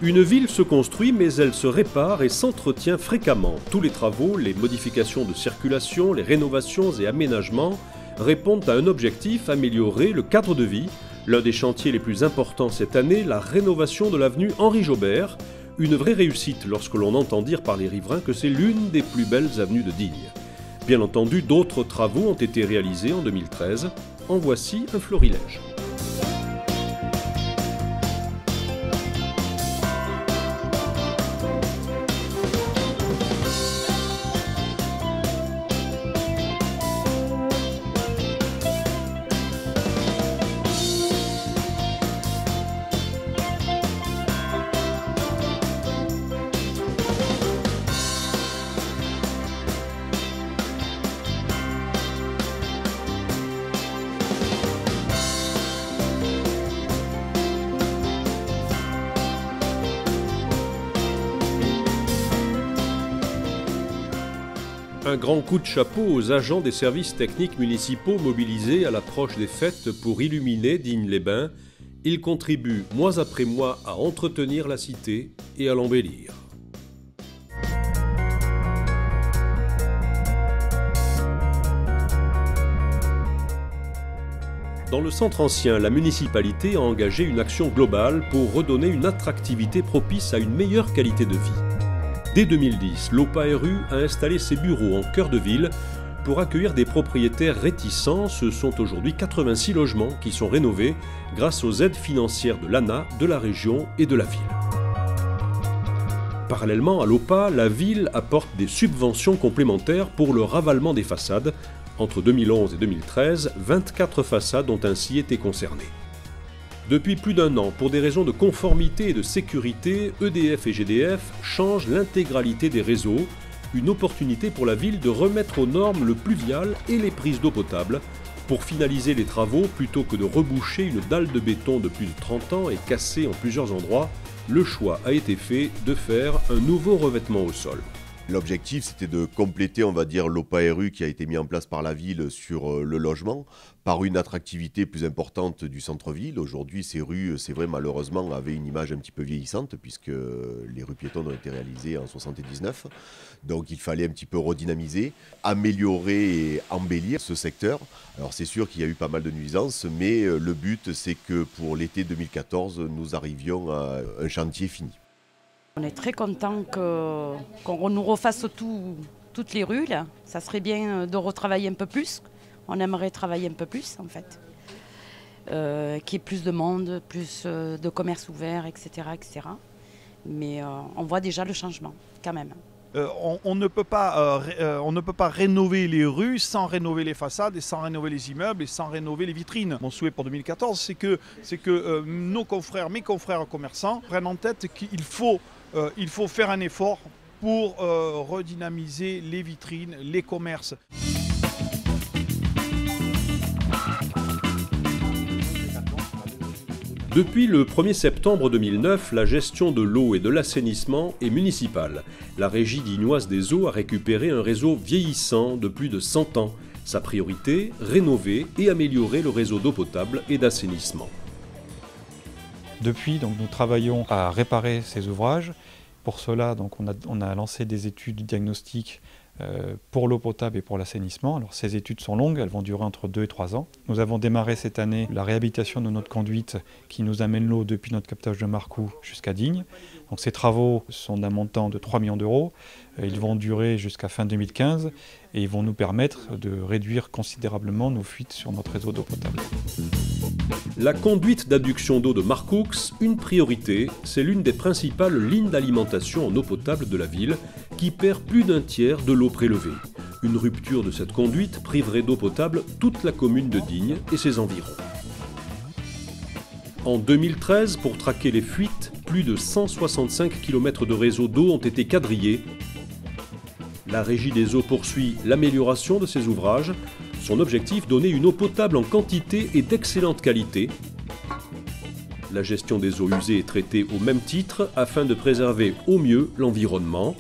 Une ville se construit, mais elle se répare et s'entretient fréquemment. Tous les travaux, les modifications de circulation, les rénovations et aménagements répondent à un objectif: améliorer le cadre de vie. L'un des chantiers les plus importants cette année, la rénovation de l'avenue Henri Jaubert. Une vraie réussite lorsque l'on entend dire par les riverains que c'est l'une des plus belles avenues de Digne. Bien entendu, d'autres travaux ont été réalisés en 2013. En voici un florilège. Un grand coup de chapeau aux agents des services techniques municipaux mobilisés à l'approche des fêtes pour illuminer Digne-les-Bains. Ils contribuent mois après mois à entretenir la cité et à l'embellir. Dans le centre ancien, la municipalité a engagé une action globale pour redonner une attractivité propice à une meilleure qualité de vie. Dès 2010, l'OPA-RU a installé ses bureaux en cœur de ville pour accueillir des propriétaires réticents. Ce sont aujourd'hui 86 logements qui sont rénovés grâce aux aides financières de l'ANA, de la région et de la ville. Parallèlement à l'OPA, la ville apporte des subventions complémentaires pour le ravalement des façades. Entre 2011 et 2013, 24 façades ont ainsi été concernées. Depuis plus d'un an, pour des raisons de conformité et de sécurité, EDF et GDF changent l'intégralité des réseaux, une opportunité pour la ville de remettre aux normes le pluvial et les prises d'eau potable. Pour finaliser les travaux, plutôt que de reboucher une dalle de béton de plus de 30 ans et cassée en plusieurs endroits, le choix a été fait de faire un nouveau revêtement au sol. L'objectif, c'était de compléter, on va dire, l'OPA-RU qui a été mis en place par la ville sur le logement, par une attractivité plus importante du centre-ville. Aujourd'hui, ces rues, c'est vrai, malheureusement, avaient une image un petit peu vieillissante, puisque les rues piétonnes ont été réalisées en 1979. Donc, il fallait un petit peu redynamiser, améliorer et embellir ce secteur. Alors, c'est sûr qu'il y a eu pas mal de nuisances, mais le but, c'est que pour l'été 2014, nous arrivions à un chantier fini. On est très content qu'on nous refasse toutes les rues, là. Ça serait bien de retravailler un peu plus. On aimerait travailler un peu plus, en fait. Qu'il y ait plus de monde, plus de commerce ouvert, etc., etc. Mais on voit déjà le changement, quand même. On ne peut pas rénover les rues sans rénover les façades et sans rénover les immeubles et sans rénover les vitrines. Mon souhait pour 2014, c'est que nos confrères, mes confrères commerçants prennent en tête qu'il faut faire un effort pour redynamiser les vitrines, les commerces. Depuis le 1er septembre 2009, la gestion de l'eau et de l'assainissement est municipale. La Régie dignoise des eaux a récupéré un réseau vieillissant de plus de 100 ans. Sa priorité, rénover et améliorer le réseau d'eau potable et d'assainissement. Depuis, nous travaillons à réparer ces ouvrages. Pour cela, on a lancé des études diagnostiques pour l'eau potable et pour l'assainissement. Alors ces études sont longues, elles vont durer entre 2 et 3 ans. Nous avons démarré cette année la réhabilitation de notre conduite qui nous amène l'eau depuis notre captage de Marcoux jusqu'à Digne. Donc ces travaux sont d'un montant de 3 millions d'euros. Ils vont durer jusqu'à fin 2015 et ils vont nous permettre de réduire considérablement nos fuites sur notre réseau d'eau potable. La conduite d'adduction d'eau de Marcoux, une priorité, c'est l'une des principales lignes d'alimentation en eau potable de la ville qui perd plus d'un tiers de l'eau prélevée. Une rupture de cette conduite priverait d'eau potable toute la commune de Digne et ses environs. En 2013, pour traquer les fuites, plus de 165 km de réseau d'eau ont été quadrillés. La Régie des eaux poursuit l'amélioration de ces ouvrages. Son objectif, donner une eau potable en quantité et d'excellente qualité. La gestion des eaux usées est traitée au même titre afin de préserver au mieux l'environnement.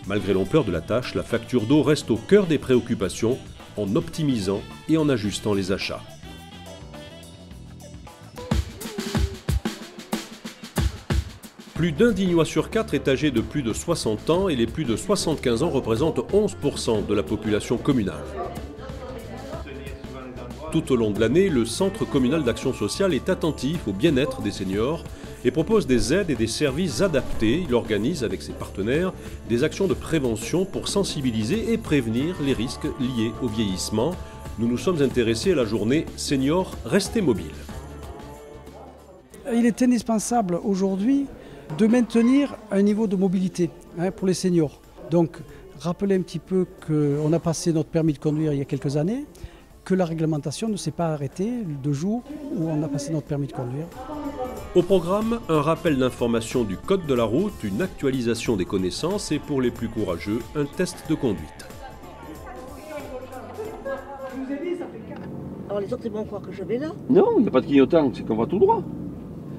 Malgré l'ampleur de la tâche, la facture d'eau reste au cœur des préoccupations en optimisant et en ajustant les achats. Plus d'un Dignois sur 4 est âgé de plus de 60 ans et les plus de 75 ans représentent 11% de la population communale. Tout au long de l'année, le Centre communal d'action sociale est attentif au bien-être des seniors et propose des aides et des services adaptés. Il organise avec ses partenaires des actions de prévention pour sensibiliser et prévenir les risques liés au vieillissement. Nous nous sommes intéressés à la journée Seniors Restez Mobiles. Il est indispensable aujourd'hui de maintenir un niveau de mobilité pour les seniors. Donc, rappelez un petit peu qu'on a passé notre permis de conduire il y a quelques années, que la réglementation ne s'est pas arrêtée le jour où on a passé notre permis de conduire. Au programme, un rappel d'information du code de la route, une actualisation des connaissances et pour les plus courageux, un test de conduite. Alors les autres ils vont croire que je vais là. Non, il n'y a pas de clignotant, c'est qu'on va tout droit.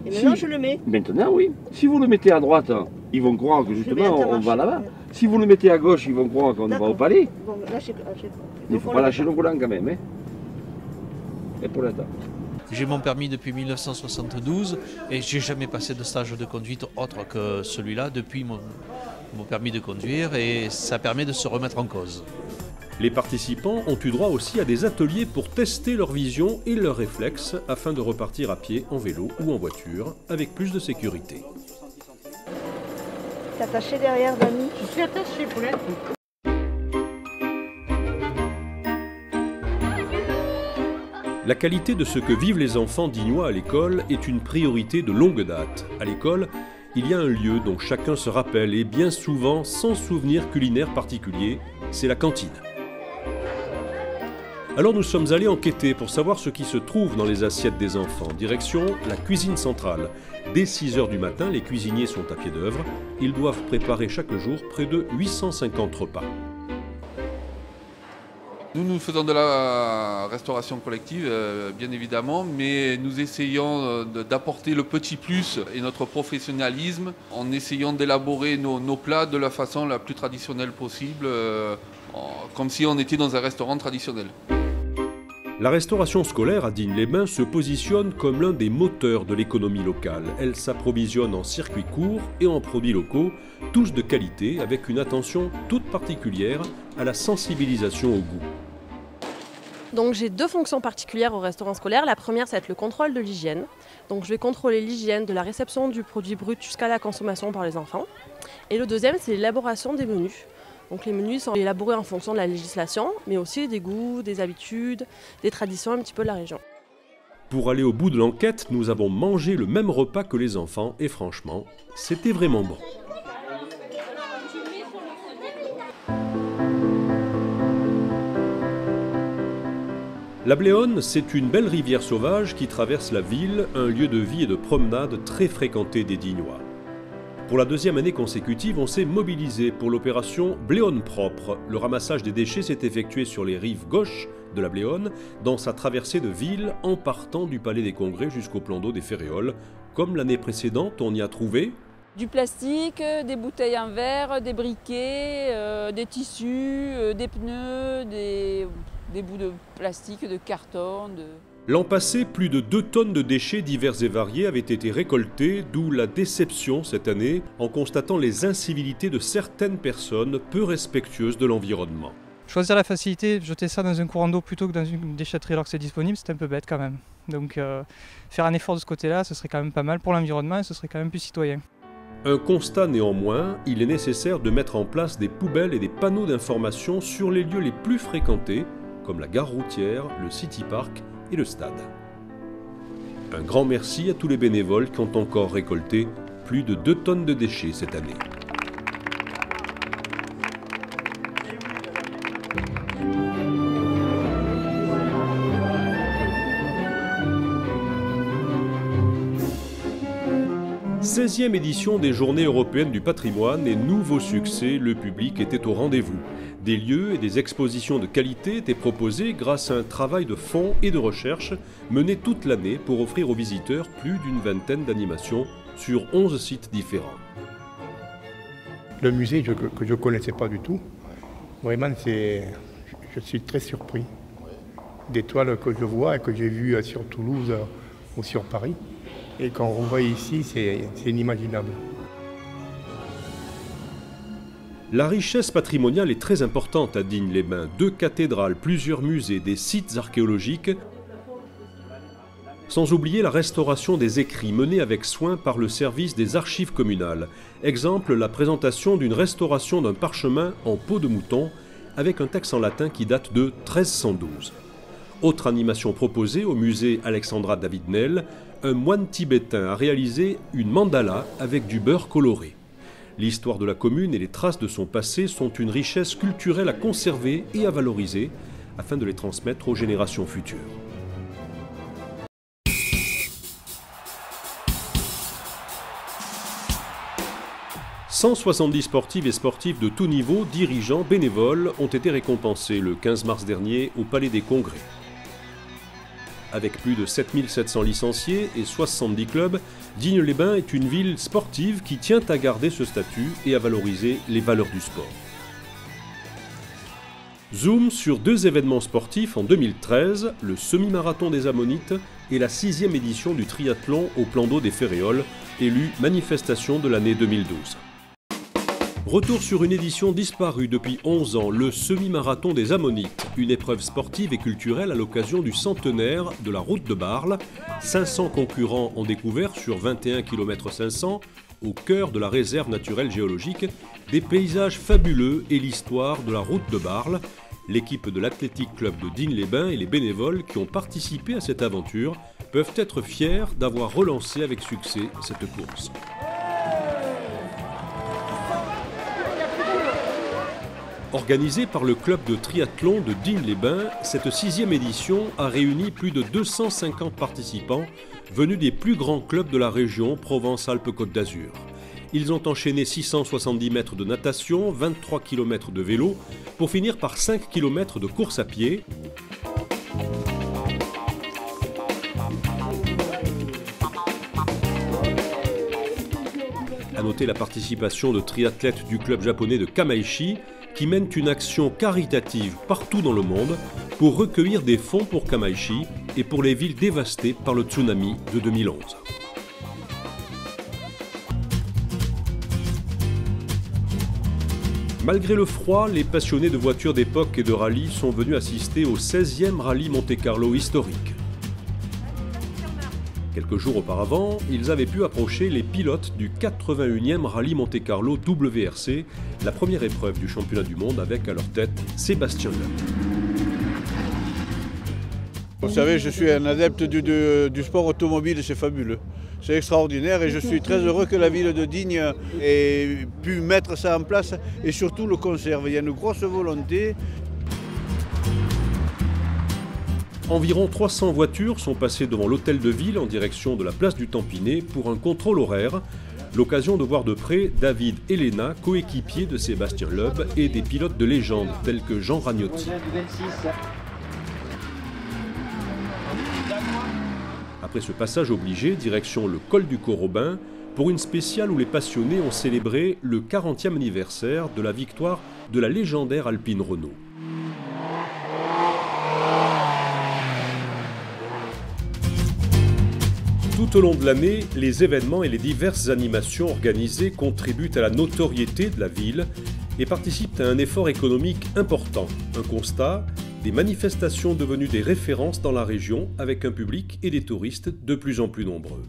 Et maintenant je le mets. Maintenant oui. Si vous le mettez à droite, ils vont croire que justement on va là-bas. Si vous le mettez à gauche, ils vont croire qu'on va au palais. Bon, lâchez. Il ne faut pas lâcher le volant quand même. Et pour l'instant. J'ai mon permis depuis 1972 et j'ai jamais passé de stage de conduite autre que celui-là depuis mon permis de conduire et ça permet de se remettre en cause. Les participants ont eu droit aussi à des ateliers pour tester leur vision et leurs réflexes afin de repartir à pied, en vélo ou en voiture avec plus de sécurité. T'es attaché derrière, Dani? Je suis attaché, Paulette. La qualité de ce que vivent les enfants dignois à l'école est une priorité de longue date. À l'école, il y a un lieu dont chacun se rappelle et bien souvent sans souvenir culinaire particulier, c'est la cantine. Alors nous sommes allés enquêter pour savoir ce qui se trouve dans les assiettes des enfants. Direction la cuisine centrale. Dès 6 h du matin, les cuisiniers sont à pied d'œuvre. Ils doivent préparer chaque jour près de 850 repas. Nous faisons de la restauration collective, bien évidemment, mais nous essayons d'apporter le petit plus et notre professionnalisme en essayant d'élaborer nos plats de la façon la plus traditionnelle possible, comme si on était dans un restaurant traditionnel. La restauration scolaire à Digne-les-Bains se positionne comme l'un des moteurs de l'économie locale. Elle s'approvisionne en circuits courts et en produits locaux, tous de qualité, avec une attention toute particulière à la sensibilisation au goût. Donc j'ai deux fonctions particulières au restaurant scolaire. La première, ça va être le contrôle de l'hygiène. Donc je vais contrôler l'hygiène de la réception du produit brut jusqu'à la consommation par les enfants. Et le deuxième, c'est l'élaboration des menus. Donc les menus sont élaborés en fonction de la législation, mais aussi des goûts, des habitudes, des traditions un petit peu de la région. Pour aller au bout de l'enquête, nous avons mangé le même repas que les enfants et franchement, c'était vraiment bon. La Bléone, c'est une belle rivière sauvage qui traverse la ville, un lieu de vie et de promenade très fréquenté des Dignois. Pour la deuxième année consécutive, on s'est mobilisé pour l'opération Bléone propre. Le ramassage des déchets s'est effectué sur les rives gauches de la Bléone, dans sa traversée de ville en partant du Palais des Congrès jusqu'au plan d'eau des Ferréoles. Comme l'année précédente, on y a trouvé du plastique, des bouteilles en verre, des briquets, des tissus, des pneus, des bouts de plastique, de carton. L'an passé, plus de 2 tonnes de déchets divers et variés avaient été récoltés, d'où la déception cette année en constatant les incivilités de certaines personnes peu respectueuses de l'environnement. Choisir la facilité, jeter ça dans un courant d'eau plutôt que dans une déchetterie alors que c'est disponible, c'est un peu bête quand même. Donc faire un effort de ce côté-là, ce serait quand même pas mal pour l'environnement et ce serait quand même plus citoyen. Un constat néanmoins, il est nécessaire de mettre en place des poubelles et des panneaux d'information sur les lieux les plus fréquentés, comme la gare routière, le City Park et le stade. Un grand merci à tous les bénévoles qui ont encore récolté plus de 2 tonnes de déchets cette année. « 16e édition des Journées européennes du patrimoine et nouveau succès, le public était au rendez-vous. Des lieux et des expositions de qualité étaient proposés grâce à un travail de fond et de recherche mené toute l'année pour offrir aux visiteurs plus d'une vingtaine d'animations sur 11 sites différents. Le musée que je ne connaissais pas du tout, vraiment je suis très surpris des toiles que je vois et que j'ai vues sur Toulouse ou sur Paris. Et quand on voit ici, c'est inimaginable. La richesse patrimoniale est très importante à Digne-les-Bains. 2 cathédrales, plusieurs musées, des sites archéologiques, sans oublier la restauration des écrits menée avec soin par le service des archives communales. Exemple, la présentation d'une restauration d'un parchemin en peau de mouton avec un texte en latin qui date de 1312. Autre animation proposée au musée Alexandra David-Nel, un moine tibétain a réalisé une mandala avec du beurre coloré. L'histoire de la commune et les traces de son passé sont une richesse culturelle à conserver et à valoriser afin de les transmettre aux générations futures. « 170 sportives et sportifs de tout niveau, dirigeants, bénévoles, ont été récompensés le 15 mars dernier au Palais des Congrès. Avec plus de 7700 licenciés et 70 clubs, Digne-les-Bains est une ville sportive qui tient à garder ce statut et à valoriser les valeurs du sport. Zoom sur 2 événements sportifs en 2013, le semi-marathon des Ammonites et la 6e édition du triathlon au plan d'eau des Ferréoles, élu manifestation de l'année 2012. Retour sur une édition disparue depuis 11 ans, le semi-marathon des Ammonites, une épreuve sportive et culturelle à l'occasion du centenaire de la route de Barle. 500 concurrents ont découvert sur 21 km 500, au cœur de la réserve naturelle géologique, des paysages fabuleux et l'histoire de la route de Barle. L'équipe de l'Athletic Club de Digne-les-Bains et les bénévoles qui ont participé à cette aventure peuvent être fiers d'avoir relancé avec succès cette course. Organisée par le club de triathlon de Digne-les-Bains, cette 6e édition a réuni plus de 250 participants venus des plus grands clubs de la région Provence-Alpes-Côte d'Azur. Ils ont enchaîné 670 mètres de natation, 23 km de vélo, pour finir par 5 km de course à pied. À noter la participation de triathlètes du club japonais de Kamaishi, qui mènent une action caritative partout dans le monde pour recueillir des fonds pour Kamaishi et pour les villes dévastées par le tsunami de 2011. Malgré le froid, les passionnés de voitures d'époque et de rallye sont venus assister au 16e rallye Monte-Carlo historique. Quelques jours auparavant, ils avaient pu approcher les pilotes du 81e rallye Monte-Carlo WRC, la première épreuve du championnat du monde avec à leur tête Sébastien Loeb. Vous savez, je suis un adepte du sport automobile, c'est fabuleux. C'est extraordinaire et je suis très heureux que la ville de Digne ait pu mettre ça en place et surtout le conserve. Il y a une grosse volonté. Environ 300 voitures sont passées devant l'hôtel de ville en direction de la place du Tempinet pour un contrôle horaire. L'occasion de voir de près David et Léna, coéquipiers de Sébastien Loeb et des pilotes de légende tels que Jean Ragnotti. Après ce passage obligé, direction le col du Corobin, pour une spéciale où les passionnés ont célébré le 40e anniversaire de la victoire de la légendaire Alpine Renault. Tout au long de l'année, les événements et les diverses animations organisées contribuent à la notoriété de la ville et participent à un effort économique important. Un constat, des manifestations devenues des références dans la région avec un public et des touristes de plus en plus nombreux.